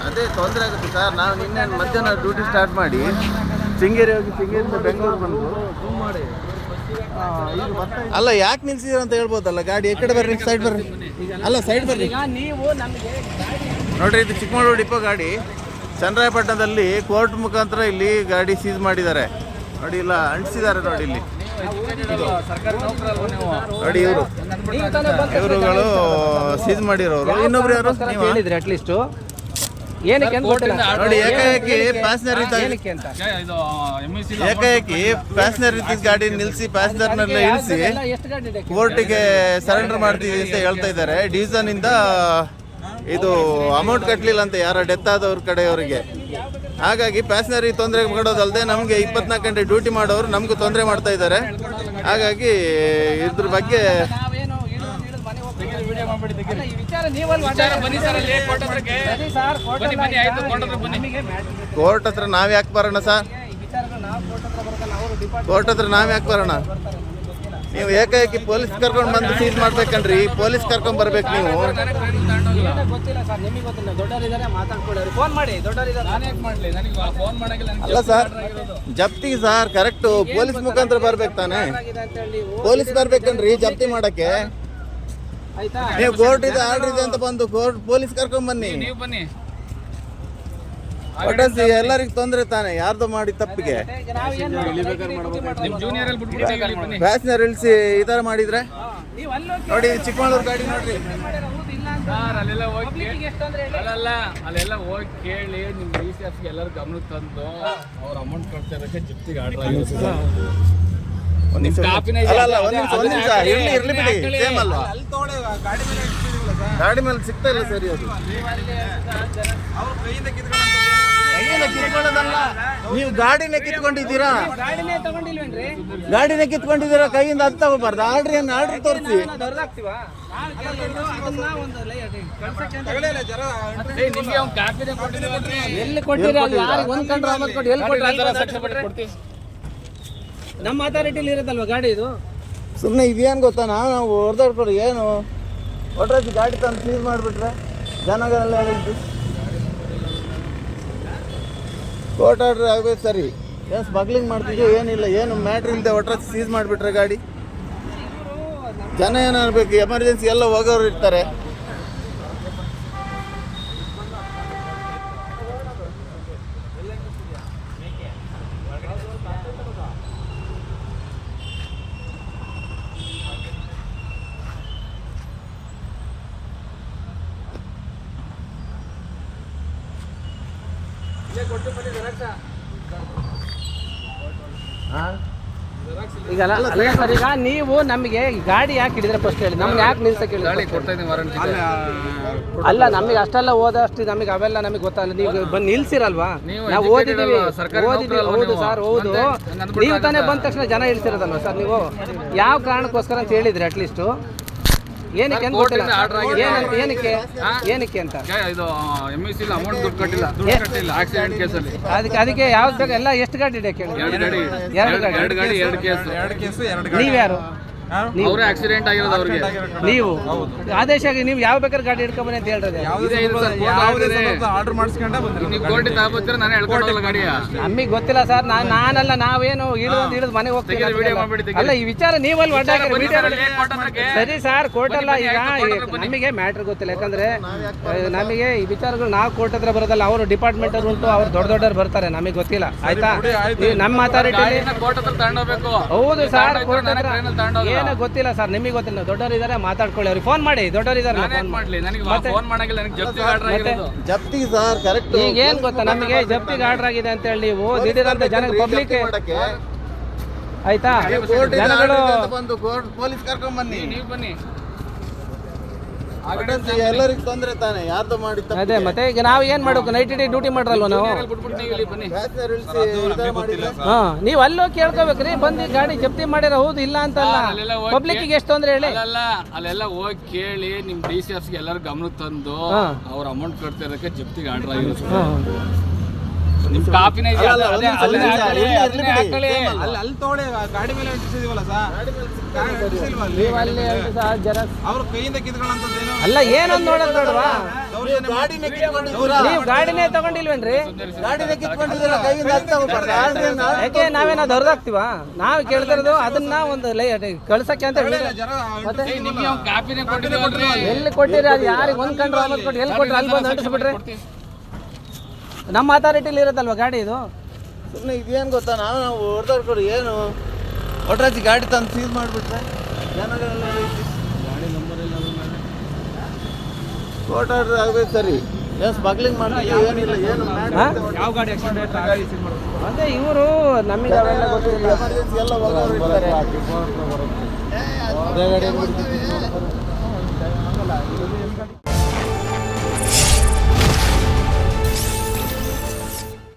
ಅದೇ ತೊಂದರೆ ಆಗುತ್ತೆ ಸರ್. ನಾವು ನಿನ್ನೆ ಮಧ್ಯಾಹ್ನ ಡ್ಯೂಟಿ ಸ್ಟಾರ್ಟ್ ಮಾಡಿ ಶೃಂಗೇರಿ ಹೋಗಿ ಶೃಂಗೇರಿಯಿಂದ ಬೆಂಗಳೂರು ಬಂದು ಅಲ್ಲ ಯಾಕೆ ನಿಲ್ಸಿದ್ದೀರ ಅಂತ ಹೇಳ್ಬೋದಲ್ಲ. ಗಾಡಿ ಈ ಕಡೆ ಬರ್ರಿ, ಸೈಡ್ ಬರ್ರಿ. ಅಲ್ಲ ಸೈಡ್ ಬರ್ರಿ. ನೋಡ್ರಿ, ಇದು ಚಿಕ್ಕಮಗಳೂರು ಡಿಪೋ ಗಾಡಿ. ಚನ್ನರಾಯಪಟ್ಟಣದಲ್ಲಿ ಕೋರ್ಟ್ ಮುಖಾಂತರ ಇಲ್ಲಿ ಗಾಡಿ ಸೀಸ್ ಮಾಡಿದ್ದಾರೆ ನೋಡಿ. ಇಲ್ಲ ಅಂಟಿಸಿದ್ದಾರೆ ನೋಡಿ ಇಲ್ಲಿ. ನೋಡಿ ಇವರುಗಳು ಸೀಸ್ ಮಾಡಿರೋರು. ಇನ್ನೊಬ್ರು ಯಾರು ಹೇಳಿದ್ರಿ ಅಟ್ಲೀಸ್ಟ್ ಏನಕ್ಕೆ ನೋಡಿ. ಏಕಾಏಕಿ ಪ್ಯಾಸೆಂಜರ್ ಗಾಡಿ ನಿಲ್ಲಿಸಿ ಪ್ಯಾಸೆಂಜರ್ನೆಲ್ಲ ಇಳಿಸಿ ಕೋರ್ಟಿಗೆ ಸರೆಂಡರ್ ಮಾಡ್ತೀವಿ ಅಂತ ಹೇಳ್ತಾ ಇದ್ದಾರೆ. ಡಿವಿಷನ್ ಇಂದ ಇದು ಅಮೌಂಟ್ ಕಟ್ಟಲಿಲ್ಲ ಅಂತ ಯಾರ ಡೆತ್ ಆದವ್ರ ಕಡೆಯವರಿಗೆ. ಹಾಗಾಗಿ ಪ್ಯಾಸೆಂಜರಿಗೆ ತೊಂದರೆ ಕೊಡೋದಲ್ಲದೆ ನಮಗೆ 24 ಗಂಟೆ ಡ್ಯೂಟಿ ಮಾಡೋರು ನಮಗೂ ತೊಂದರೆ ಮಾಡ್ತಾ ಇದ್ದಾರೆ. ಹಾಗಾಗಿ ಇದ್ರ ಬಗ್ಗೆ ಕೋರ್ಟ್ ಹತ್ರ ನಾವ್ ಯಾಕೆ ಬರೋಣ ಸರ್? ಕೋರ್ಟ್ ಹತ್ರ ನಾವ್ ಯಾಕೆ ಬರೋಣ? ನೀವು ಏಕಾಏಕಿ ಪೊಲೀಸ್ ಕರ್ಕೊಂಡು ಬಂದು ಸೀಸ್ ಮಾಡ್ಬೇಕನ್ರಿ. ಪೊಲೀಸ್ ಕರ್ಕೊಂಡ್ ಬರ್ಬೇಕು ನೀವು. ಅಲ್ಲ ಸರ್, ಜಪ್ತಿಗೆ ಸರ್ ಕರೆಕ್ಟ್ ಪೊಲೀಸ್ ಮುಖಾಂತರ ಬರ್ಬೇಕು ತಾನೆ. ಪೊಲೀಸ್ ಬರ್ಬೇಕನ್ರಿ ಜಪ್ತಿ ಮಾಡಕ್ಕೆ. ನೀವು ಕೋರ್ಟ್ ಇದೆ ಆರ್ಡರ್ ಇದೆ ಅಂತ ಬಂದು ಕೋರ್ಟ್ ಪೊಲೀಸ್ ಕರ್ಕೊಂಡ್ ಬನ್ನಿ. ಒಟ್ಟಾಸಿ ಎಲ್ಲರಿಗೂ ತೊಂದರೆ ತಾನೆ ಯಾರ್ದು ಮಾಡಿ ತಪ್ಪಿಗೆ. ಪ್ಯಾಸೆಂಜರ್ ಇಳಿಸಿ ಈ ತರ ಮಾಡಿದ್ರೆ ನೋಡಿ. ಚಿಕ್ಕಮಗಳೂರು ಗಾಡಿ ನೋಡ್ರಿ. ಅಲ್ಲೆಲ್ಲ ಹೋಗಿ ಕೇಳಿ ನಿಮ್ DCF ಎಲ್ಲರೂ ಗಮನಕ್ಕೆ ತಂದು ಅವ್ರ ಅಮೌಂಟ್ ಕೊಡ್ತಾ ಇರೋಕೆ ಜಪ್ತಿಗೆ ಆರ್ಡರ್ ಇರ್ಲಿ ಬಿಡಿ. ಸೇಮ್ ಅಲ್ವಾ? ಗಾಡಿ ಮೇಲೆ ಸಿಗ್ತಾ ಇಲ್ಲ ಸರಿ. ಅದು ನೀವು ಗಾಡಿನೇ ಕಿತ್ಕೊಂಡಿದ್ದೀರಾ. ಗಾಡಿನೇ ಕಿತ್ಕೊಂಡಿದ್ದೀರಾ ಕೈಯಿಂದ. ಅದು ತಗೋಬಾರ್ದು. ಆರ್ಡ್ರ್ ತೋರಿಸಿ. ನಮ್ಮ ಅಥಾರಿಟಿಲಿ ಇರುತ್ತಲ್ವ ಗಾಡಿ ಇದು. ಸುಮ್ಮನೆ ಇದೇನು ಗೊತ್ತಾ, ನಾವು ಹೊಡೆದಾಡ್ಕೊಡಿ ಏನು ಒಟ್ರಾಸಿ ಗಾಡಿ ತಂದು ಸೀಸ್ ಮಾಡಿಬಿಟ್ರೆ ಜನಗಳೆಲ್ಲ ಹೇಳಿದ್ದು ಕೋರ್ಟ್ ಆರ್ಡ್ರ್ ಆಗಬೇಕು ಸರಿ. ಏನು ಸ್ಮಗ್ಲಿಂಗ್ ಮಾಡ್ತಿದ್ಯೋ ಏನಿಲ್ಲ, ಏನು ಮ್ಯಾಟ್ರ್ ಇಲ್ಲದೆ ಒಟ್ರಾಸಿ ಸೀಸ್ ಮಾಡಿಬಿಟ್ರೆ ಗಾಡಿ ಜನ ಏನು ಅನ್ಬೇಕು? ಎಮರ್ಜೆನ್ಸಿ ಎಲ್ಲ ಹೋಗೋರು ಇರ್ತಾರೆ. ಈಗ ಸರ್, ಈಗ ನೀವು ನಮಗೆ ಗಾಡಿ ಯಾಕೆ ಹಿಡಿದ್ರೆ ಫಸ್ಟ್ ಹೇಳಿ. ನಮ್ಗೆ ಯಾಕೆ ನಿಲ್ಸಕ್ಕೆ ಹೇಳಿ. ಅಲ್ಲ ನಮಗೆ ಅಷ್ಟೆಲ್ಲ ಓದಷ್ಟು ನಮಗೆ ಅವೆಲ್ಲ ನಮಗೆ ಗೊತ್ತಲ್ಲ. ನೀವು ಬಂದು ನಿಲ್ಸಿರಲ್ವಾ? ನಾವು ಓದಿದ್ದೀವಿ. ಹೌದು ಸರ್, ಹೌದು. ನೀವು ತಾನೇ ಬಂದ ತಕ್ಷಣ ಜನ ಇಳಿಸಿರೋದಲ್ವ ಸರ್? ನೀವು ಯಾವ ಕಾರಣಕ್ಕೋಸ್ಕರ ಅಂತ ಹೇಳಿದ್ರಿ ಅಟ್ಲೀಸ್ಟು. ಏನಕ್ಕೆ ಅಂತ ಗೊತ್ತಿಲ್ಲ. ಏನಕ್ಕೆ ಅಂತ ಅದಕ್ಕೆ ಯಾವ್ದು ಬೇಕು ಎಲ್ಲ. ಎಷ್ಟು ಗಾಡಿ ಇದೆ ಕೇಳಿ. ನೀವ್ಯಾರು? ಆಕ್ಸಿಡೆಂಟ್ ಆಗಿರೋದು ಅವ್ರಿಗೆ. ನೀವು ಆದೇಶ ಆಗಿ ನೀವು ಯಾವ ಬೇಕಾದ್ರೆ ಗಾಡಿ ಹಿಡ್ಕೊಂಬನ್ನಿ ಅಂತ ಹೇಳಿದ್ರೆ ನಮಗೆ ಗೊತ್ತಿಲ್ಲ ಸರ್. ನಾನಲ್ಲ, ನಾವೇನು ಇಳಿದು ಮನೆಗೆ ಹೋಗ್ತೀವಿ. ಅಲ್ಲ ಈ ವಿಚಾರ ನೀವಲ್ಲಿ ಒಡ್ಡಾಕಿರಿ. ಸರಿ ಸರ್, ಕೋರ್ಟ್ ಅಲ್ಲ. ಈಗ ನಮಗೆ ಮ್ಯಾಟ್ರ್ ಗೊತ್ತಿಲ್ಲ. ಯಾಕಂದ್ರೆ ನಮಗೆ ಈ ವಿಚಾರಗಳು ನಾವು ಕೋರ್ಟ್ ಹತ್ರ ಬರೋದಲ್ಲ. ಅವರು ಡಿಪಾರ್ಟ್ಮೆಂಟ್ ಅವ್ರು ಉಂಟು, ಅವ್ರು ದೊಡ್ಡವರು ಬರ್ತಾರೆ. ನಮಗೆ ಗೊತ್ತಿಲ್ಲ. ಆಯ್ತಾ? ನಮ್ಮ ಅಥಾರಿಟಿಲಿ ಹೌದು ಸರ್. ಕೋರ್ಟ್ ಹತ್ರ ಏನೋ ಗೊತ್ತಿಲ್ಲ ಸರ್. ನಿಮಗೆ ಗೊತ್ತಿಲ್ಲ. ದೊಡ್ಡವರು ಇದಾರೆ, ಮಾತಾಡ್ಕೊಳ್ಳಿ. ಅವ್ರಿಗೆ ಫೋನ್ ಮಾಡಿ. ದೊಡ್ಡವರು ಇದಾರೆ. ಜಪ್ತಿಗೆ ಸರ್ ಕರೆಕ್ಟ್. ಈಗ ಏನ್ ಗೊತ್ತಾ, ನಮಗೆ ಜಪ್ತಿಗೆ ಆರ್ಡರ್ ಆಗಿದೆ ಅಂತ ಹೇಳಿ ನೀವು ದಿಢೀರಂತ ಜನ ಪಬ್ಲಿಕ್ ಆಯ್ತಾ ಜನಗಳು ಬಂದು ಪೊಲೀಸ್ ಕರ್ಕೊಂಡ್ ಬನ್ನಿ. ನೀವು ಬನ್ನಿ. ಎಲ್ಲರಿಗೂ ತೊಂದರೆ ತಾನೆ ಯಾರ್ದು ಮಾಡಿ. ಅದೇ ಮತ್ತೆ ಈಗ ನಾವು ಏನ್ ಮಾಡ್ಬೇಕು? ನೈಟ್ ಡ್ಯೂಟಿ ಮಾಡ್ರಲ್ವ ನಾವು? ನೀವು ಅಲ್ಲೋ ಕೇಳ್ಕೋಬೇಕ್ರಿ. ಬಂದು ಗಾಡಿ ಜಪ್ತಿ ಮಾಡಿರ. ಹೌದು, ಇಲ್ಲ ಅಂತಲ್ಲ. ಪಬ್ಲಿಕ್ ಎಷ್ಟು ತೊಂದ್ರೆ ಹೇಳಿ. ಅಲ್ಲೆಲ್ಲ ಹೋಗಿ ಕೇಳಿ ನಿಮ್ DCF ಎಲ್ಲರೂ ಗಮನಕ್ಕೆ ತಂದು ಅವ್ರ ಅಮೌಂಟ್ ಕಟ್ತಾ ಇರೋಕೆ ಜಪ್ತಿಗೆ ಆರ್ಡರ್ ಆಗಿರೋದು. ನಿಮ್ ಕಾಪಿನ ಅಲ್ಲಿ ತೋಡೆ ಗಾಡಿ ಮೇಲೆ ಇಟ್ಟಿದ್ದೀವಲ್ಲ ಸರ್. ಅವ್ರ ಕೈಯಿಂದ ಕಿತ್ಕೊಳ್ಳೋಂಥದ್ದೇನು ಅಲ್ಲ. ಏನೊಂದು ನೋಡೋದು ನೋಡುವ. ಗಾಡಿನೇ ಕಿತ್ಕೊಂಡಿದ್ದೀರಾ? ನೀವು ಗಾಡಿನೇ ತಗೊಂಡಿಲ್ವೇನ್ರಿ? ಗಾಡಿನೇ ಕಿತ್ಕೊಂಡಿದ್ದೀರಾ? ಕೈಯಿಂದ ಹತ್ತ್ ತಗೋಬಾರ್ದಾ? ಯಾಕೆ ನಾವೇನೋ ದೊಡ್ಡದಾಗ್ತೀವ? ನಾವು ಕೇಳ್ತಿರೋದು ಅದನ್ನ ಒಂದು ಕಳ್ಸಕ್ಕೆ ಅಂತ ಹೇಳಿ. ಮತ್ತೆ ನಿಮ್ಗೆ ಅವ್ನು ಕಾಪಿನೇ ಕೊಟ್ಟಿದ್ದೀವಿ. ಎಲ್ಲಿ ಕೊಟ್ಟಿರಿ? ಅದು ಯಾರಿಗೆ ಒಂದ್ ಕಂಡ್ರು ಆಮೇಲೆ ಕೊಟ್ಟು ಎಲ್ಲಿ ಕೊಟ್ರಿ ಅಲ್ಲಿ ಬಂದು ಅಂಟಿಸ್ಬಿಟ್ರೆ ನಮ್ಮ ಅಥಾರಿಟಿಲಿ ಇರುತ್ತಲ್ವ ಗಾಡಿ ಇದು? ಸುಮ್ಮನೆ ಇದೇನು ಗೊತ್ತಾ, ನಾವು ಹೊಡೆದಾಡ್ಕೊಡಿ ಏನು ಒಟ್ರಾಜಿ ಗಾಡಿ ತಂದು ಸೀಸ್ ಮಾಡಿಬಿಟ್ರೆ ಜನಗಳೆಲ್ಲ ಗಾಡಿ ನಂಬರೆಲ್ಲ ಕೋರ್ಟ್ ಆರ್ಡರ್ ಆಗಬೇಕು. ಸರಿ, ಏನು ಸ್ಮಗ್ಲಿಂಗ್ ಮಾಡ್ತೀವಿ ಏನಿಲ್ಲ, ಏನು ಯಾವ ಗಾಡಿ ಆಕ್ಸಿಡೆಂಟ್ ಗಾಡಿ ಸೀಲ್ ಮಾಡ್ಬೇಕು? ಅದೇ ಇವರು ನಮಗೆ ಅವೆಲ್ಲ ಗೊತ್ತಿಲ್ಲ. ಎಮರ್ಜೆನ್ಸಿ ಎಲ್ಲ ಹೋಗೋರು ಇರ್ತಾರೆ.